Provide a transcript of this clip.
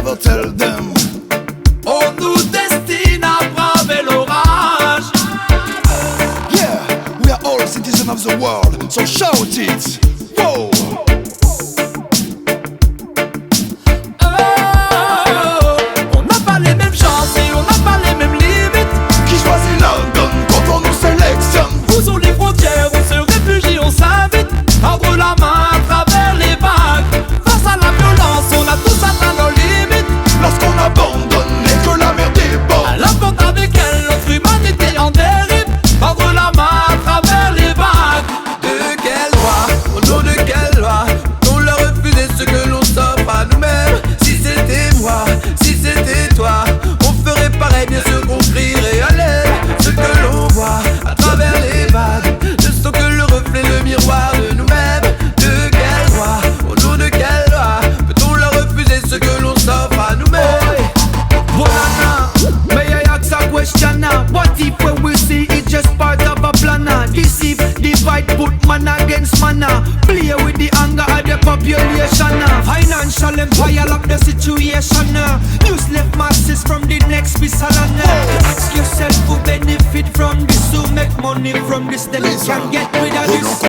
never tell them. On nous destine à braver l'orage. Yeah, we are all citizens of the world, so shout it. Whoa. On n'a pas les mêmes chances et on n'a pas les mêmes limites. Qui choisit London quand on nous sélectionne? Où sont les frontières, on se réfugie, on s'invite. Tendre la main à travers les vagues. Face à la violence, on a tous atteint nos limites. Lorsqu'on abandonne et que la mer déborde, Elle apporte avec elle notre humanité en dérive. Tendre la main à travers les vagues. De quelle loi, au nom de quelle loi, on leur refusait ce que l'on s'offre à nous-mêmes? Si c'était moi, si c'était toi, on ferait pareil, bien sûr qu'on crierait à l'aide. Ce que l'on voit à travers les vagues ne sont que le reflet, le miroir de nous-mêmes. De quelle loi, au nom de quelle loi, peut-on leur refuser ce que l'on s'offre à nous-mêmes? Bolana, may I ask a question now? What if when we see it's just part of a plan? Deceive, divide, put man against man. Play with the anger of the population. Financial empire lock the situation. New slave masses from the next Bisalan. Ask yourself who benefit from this, who make money from this, then you can get rid of this.